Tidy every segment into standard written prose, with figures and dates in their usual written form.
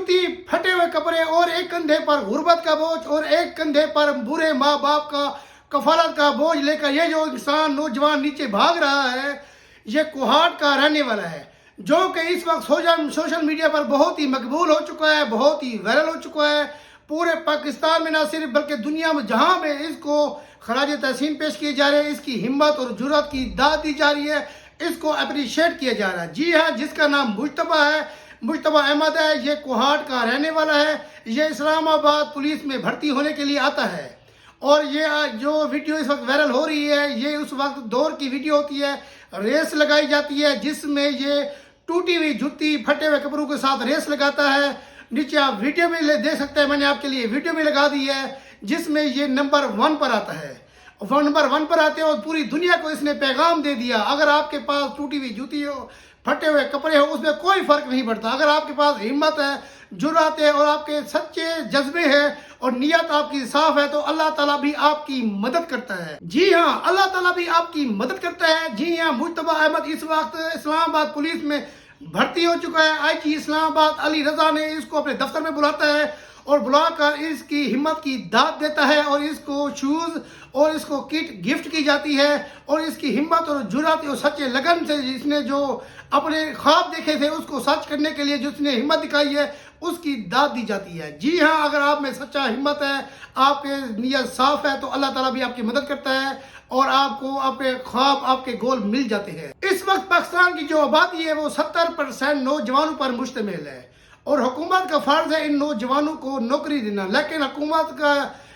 जूती, फटे हुए कपड़े और एक कंधे पर गुर्बत का बोझ और एक कंधे पर बुरे माँ बाप का कफालत का बोझ लेकर ये जो इंसान नौजवान नीचे भाग रहा है, ये कोहाट का रहने वाला है, जो कि इस वक्त सोशल मीडिया पर बहुत ही मकबूल हो चुका है, बहुत ही वायरल हो चुका है। पूरे पाकिस्तान में ना सिर्फ बल्कि दुनिया में जहाँ में इसको खराज तहसीन पेश किए जा रहे हैं, इसकी हिम्मत और जुर्रत की दाद दी जा रही है, इसको अप्रिशिएट किया जा रहा है। जी हाँ, जिसका नाम मुश्तबा है, मुश्तबा अहमद है, ये कोहाट का रहने वाला है। ये इस्लामाबाद पुलिस में भर्ती होने के लिए आता है और ये जो वीडियो इस वक्त वायरल हो रही है, ये उस वक्त दौर की वीडियो होती है, रेस लगाई जाती है जिसमें ये टूटी हुई जूती, फटे हुए कपड़ों के साथ रेस लगाता है। नीचे आप वीडियो में देख सकते हैं, मैंने आपके लिए वीडियो में लगा दी है जिसमें ये नंबर 1 पर आता है। नंबर 1 पर आते हो, पूरी दुनिया को इसने पैगाम दे दिया, अगर आपके पास टूटी हुई जूती हो, फटे हुए कपड़े हो, उसमें कोई फर्क नहीं पड़ता। अगर आपके पास हिम्मत है, जुर्रत है और आपके सच्चे जज्बे हैं और नियत आपकी साफ है, तो अल्लाह ताला भी आपकी मदद करता है। जी हाँ, अल्लाह ताला भी आपकी मदद करता है। जी हाँ, मुश्तबा अहमद इस वक्त इस्लामाबाद पुलिस में भर्ती हो चुका है। आईजी इस्लामाबाद अली रजा ने इसको अपने दफ्तर में बुलाता है और बुलाकर इसकी हिम्मत की दाद देता है और इसको शूज़ और इसको किट गिफ्ट की जाती है और इसकी हिम्मत और जुर्रत और सच्चे लगन से इसने जो अपने ख्वाब देखे थे उसको सच करने के लिए जो इसने हिम्मत दिखाई है, उसकी दाद दी जाती है। जी हाँ, अगर आप में सच्चा हिम्मत है, आपके नियत साफ है, तो अल्लाह ताला भी आपकी मदद करता है और आपको आपके ख्वाब, आपके गोल मिल जाते हैं। इस वक्त पाकिस्तान की जो आबादी है वो 70% नौजवानों पर मुश्तमिल है और हुकूमत का फर्ज है इन नौजवानों को नौकरी देना, लेकिन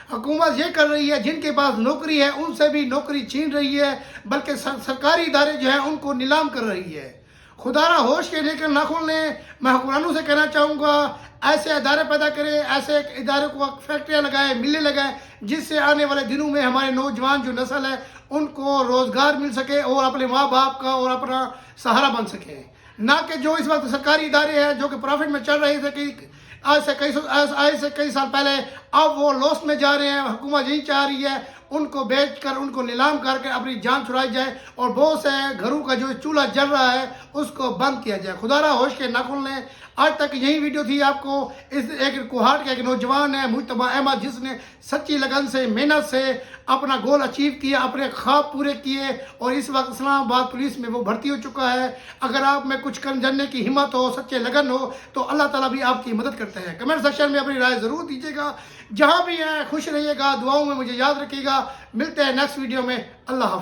हुकूमत ये कर रही है, जिनके पास नौकरी है उनसे भी नौकरी छीन रही है, बल्कि सरकारी इदारे जो है उनको नीलाम कर रही है। खुदारा होश के लेकर ना खोलें। मैं हुक्मरानों से कहना चाहूँगा, ऐसे इदारे पैदा करें, ऐसे इदारे को फैक्ट्रियाँ लगाएं, मिलें लगाएं, जिससे आने वाले दिनों में हमारे नौजवान जो नस्ल है उनको रोज़गार मिल सके और अपने माँ बाप का और अपना सहारा बन सके। ना कि जो इस वक्त सरकारी इदारे हैं जो कि प्रॉफिट में चल रहे थे कि आज से कई साल पहले, अब वो लॉस में जा रहे हैं। हुकूमत यही चाह रही है उनको बेचकर, उनको नीलाम करके अपनी जान छुड़ाई जाए और बहुत से घरों का जो चूल्हा जल रहा है उसको बंद किया जाए। खुदारा होश के नाखुन लें। आज तक यही वीडियो थी आपको। इस एक कोहाट का एक नौजवान है मुश्तबा अहमद, जिसने सच्ची लगन से, मेहनत से अपना गोल अचीव किया, अपने ख्वाब पूरे किए और इस वक्त इस्लामाबाद पुलिस में वो भर्ती हो चुका है। अगर आप में कुछ करने की हिम्मत हो, सच्चे लगन हो, तो अल्लाह ताला भी आपकी मदद करता है। कमेंट सेक्शन में अपनी राय ज़रूर दीजिएगा। जहाँ भी हैं खुश रहिएगा, दुआओं में मुझे याद रखिएगा। मिलते हैं नेक्स्ट वीडियो में। अल्लाह हाफ़िज़।